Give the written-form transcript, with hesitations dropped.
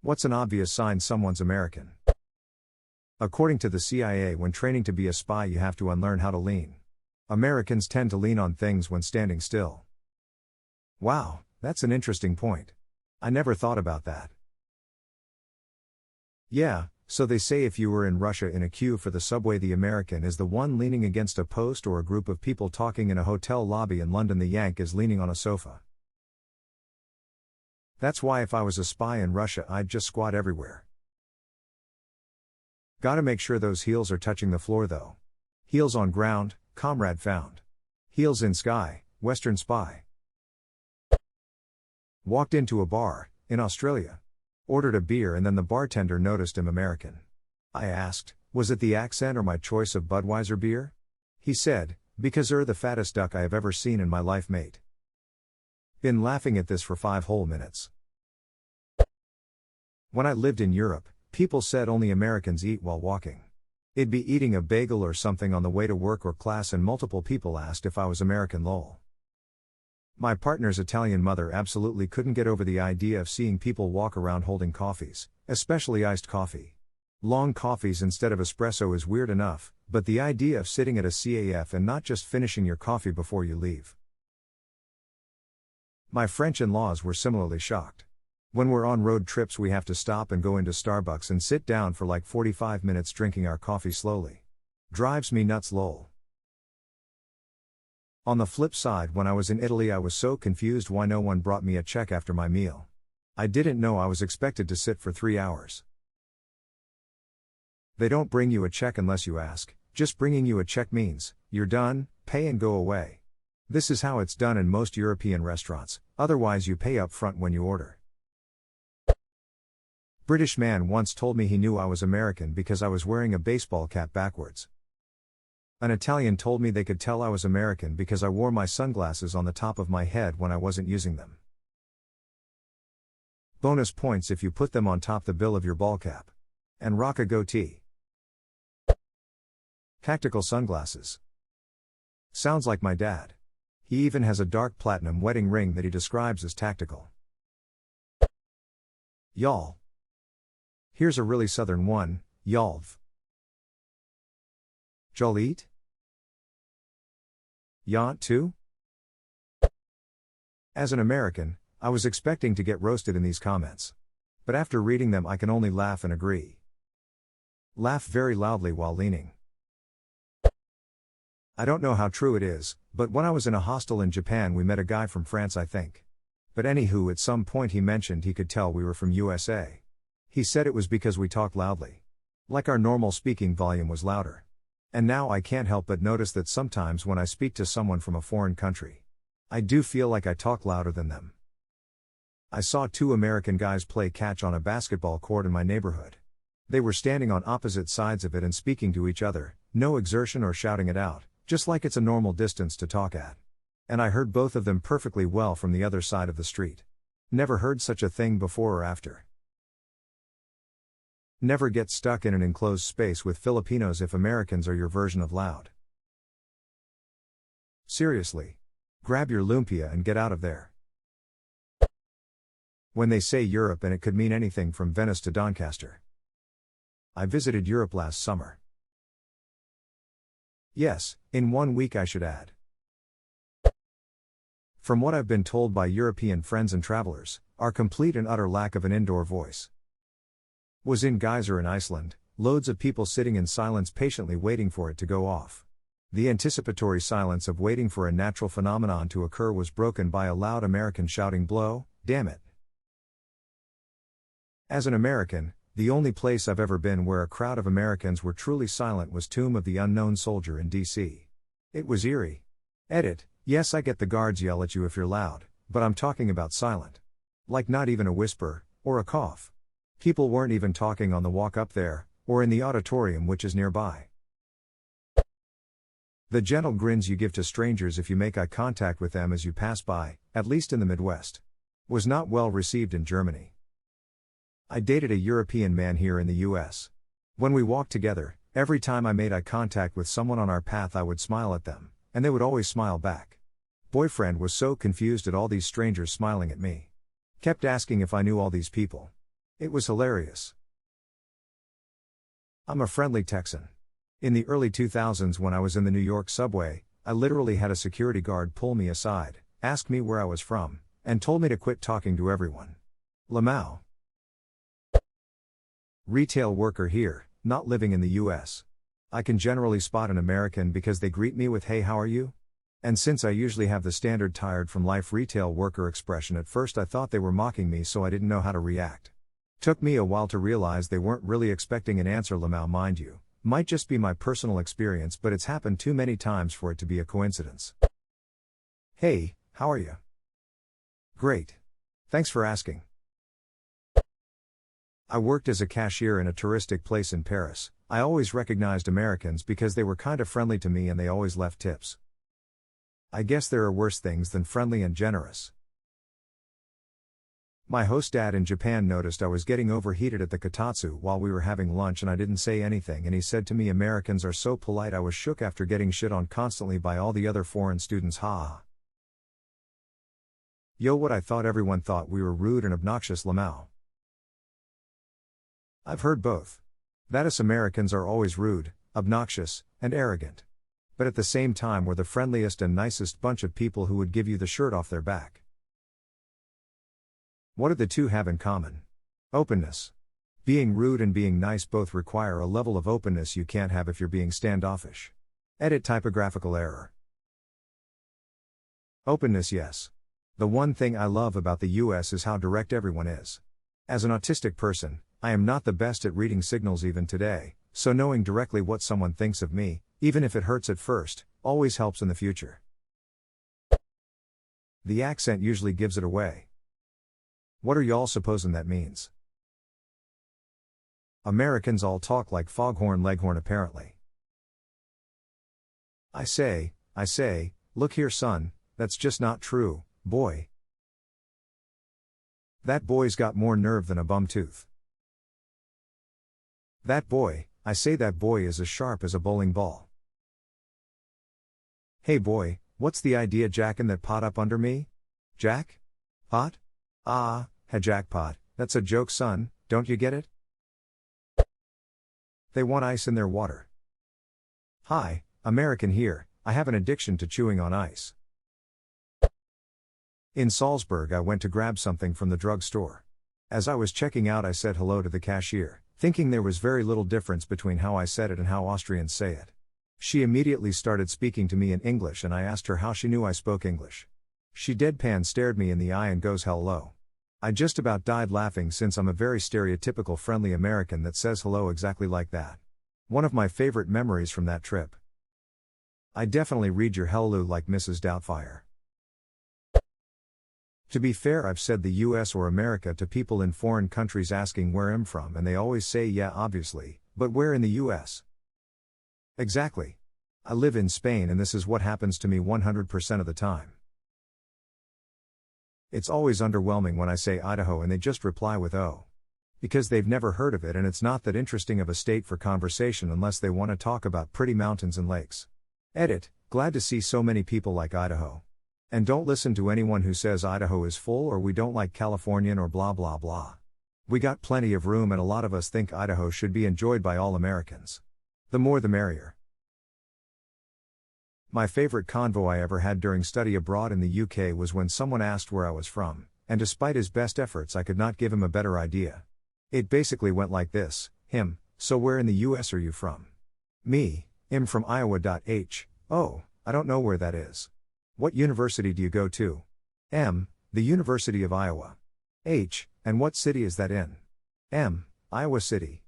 What's an obvious sign someone's American? According to the CIA, when training to be a spy, you have to unlearn how to lean. Americans tend to lean on things when standing still. Wow, that's an interesting point. I never thought about that. Yeah, so they say if you were in Russia in a queue for the subway, the American is the one leaning against a post, or a group of people talking in a hotel lobby in London, the Yank is leaning on a sofa. That's why if I was a spy in Russia, I'd just squat everywhere. Gotta make sure those heels are touching the floor though. Heels on ground, comrade found. Heels in sky, Western spy. Walked into a bar, in Australia. Ordered a beer and then the bartender noticed him American. I asked, was it the accent or my choice of Budweiser beer? He said, because you're the fattest duck I have ever seen in my life, mate. Been laughing at this for 5 whole minutes. When I lived in Europe, people said only Americans eat while walking. It'd be eating a bagel or something on the way to work or class, and multiple people asked if I was American, lol. My partner's Italian mother absolutely couldn't get over the idea of seeing people walk around holding coffees, especially iced coffee. Long coffees instead of espresso is weird enough, but the idea of sitting at a CAF and not just finishing your coffee before you leave. My French in-laws were similarly shocked. When we're on road trips, we have to stop and go into Starbucks and sit down for like 45 minutes drinking our coffee slowly. Drives me nuts, lol. On the flip side, when I was in Italy, I was so confused why no one brought me a check after my meal. I didn't know I was expected to sit for 3 hours. They don't bring you a check unless you ask. Just bringing you a check means, you're done, pay and go away. This is how it's done in most European restaurants, otherwise you pay up front when you order. British man once told me he knew I was American because I was wearing a baseball cap backwards. An Italian told me they could tell I was American because I wore my sunglasses on the top of my head when I wasn't using them. Bonus points if you put them on top the bill of your ball cap. And rock a goatee. Tactical sunglasses. Sounds like my dad. He even has a dark platinum wedding ring that he describes as tactical. Y'all. Here's a really southern one, y'alv. J'all eat? Y'ant too? As an American, I was expecting to get roasted in these comments. But after reading them, I can only laugh and agree. Laugh very loudly while leaning. I don't know how true it is, but when I was in a hostel in Japan, we met a guy from France, I think. But anywho, at some point he mentioned he could tell we were from USA. He said it was because we talked loudly. Like our normal speaking volume was louder. And now I can't help but notice that sometimes when I speak to someone from a foreign country, I do feel like I talk louder than them. I saw 2 American guys play catch on a basketball court in my neighborhood. They were standing on opposite sides of it and speaking to each other, no exertion or shouting it out, just like it's a normal distance to talk at. And I heard both of them perfectly well from the other side of the street. Never heard such a thing before or after. Never get stuck in an enclosed space with Filipinos if Americans are your version of loud. Seriously. Grab your lumpia and get out of there. When they say Europe, and it could mean anything from Venice to Doncaster. I visited Europe last summer. Yes, in 1 week I should add. From what I've been told by European friends and travelers, our complete and utter lack of an indoor voice. Was in Geyser in Iceland, loads of people sitting in silence patiently waiting for it to go off. The anticipatory silence of waiting for a natural phenomenon to occur was broken by a loud American shouting, "Blow, damn it." As an American, the only place I've ever been where a crowd of Americans were truly silent was Tomb of the Unknown Soldier in DC. It was eerie. Edit, yes, I get the guards yell at you if you're loud, but I'm talking about silent. Like not even a whisper, or a cough. People weren't even talking on the walk up there, or in the auditorium which is nearby. The gentle grins you give to strangers if you make eye contact with them as you pass by, at least in the Midwest, was not well received in Germany. I dated a European man here in the US. When we walked together, every time I made eye contact with someone on our path I would smile at them, and they would always smile back. Boyfriend was so confused at all these strangers smiling at me. Kept asking if I knew all these people. It was hilarious. I'm a friendly Texan. In the early 2000s when I was in the New York subway, I literally had a security guard pull me aside, ask me where I was from, and told me to quit talking to everyone. Lamau. Retail worker here, not living in the US. I can generally spot an American because they greet me with "Hey, how are you?" And since I usually have the standard tired from life retail worker expression, at first I thought they were mocking me, so I didn't know how to react. Took me a while to realize they weren't really expecting an answer. Lamau, mind you, might just be my personal experience, but it's happened too many times for it to be a coincidence. Hey, how are you? Great. Thanks for asking. I worked as a cashier in a touristic place in Paris. I always recognized Americans because they were kind of friendly to me and they always left tips. I guess there are worse things than friendly and generous. My host dad in Japan noticed I was getting overheated at the kotatsu while we were having lunch and I didn't say anything, and he said to me, "Americans are so polite." I was shook after getting shit on constantly by all the other foreign students. Ha. Yo, what, I thought everyone thought we were rude and obnoxious. Lamau. I've heard both. That us Americans are always rude, obnoxious, and arrogant. But at the same time we're the friendliest and nicest bunch of people who would give you the shirt off their back. What do the two have in common? Openness. Being rude and being nice both require a level of openness you can't have if you're being standoffish. Edit typographical error. Openness, yes. The one thing I love about the US is how direct everyone is. As an autistic person, I am not the best at reading signals even today, so knowing directly what someone thinks of me, even if it hurts at first, always helps in the future. The accent usually gives it away. What are y'all supposing that means? Americans all talk like foghorn leghorn apparently. I say, look here son, that's just not true, boy. That boy's got more nerve than a bum tooth. That boy, I say that boy is as sharp as a bowling ball. Hey boy, what's the idea jackin' that pot up under me? Jack? Pot? Ah, jackpot, that's a joke son, don't you get it? They want ice in their water. Hi, American here, I have an addiction to chewing on ice. In Salzburg I went to grab something from the drugstore. As I was checking out I said hello to the cashier, thinking there was very little difference between how I said it and how Austrians say it. She immediately started speaking to me in English and I asked her how she knew I spoke English. She deadpan stared me in the eye and goes, "Hello." I just about died laughing since I'm a very stereotypical friendly American that says hello exactly like that. One of my favorite memories from that trip. I definitely read your hello like Mrs. Doubtfire. To be fair, I've said the US or America to people in foreign countries asking where I'm from and they always say yeah obviously, but where in the US? Exactly. I live in Spain and this is what happens to me 100% of the time. It's always underwhelming when I say Idaho and they just reply with "oh." Because they've never heard of it and it's not that interesting of a state for conversation unless they want to talk about pretty mountains and lakes. Edit, glad to see so many people like Idaho. And don't listen to anyone who says Idaho is full or we don't like Californian or blah blah blah. We got plenty of room and a lot of us think Idaho should be enjoyed by all Americans. The more the merrier. My favorite convo I ever had during study abroad in the UK was when someone asked where I was from, and despite his best efforts I could not give him a better idea. It basically went like this: him, so where in the US are you from? Me, I'm from Iowa. Oh, I don't know where that is. What university do you go to? M, the University of Iowa. H, and what city is that in? M, Iowa City.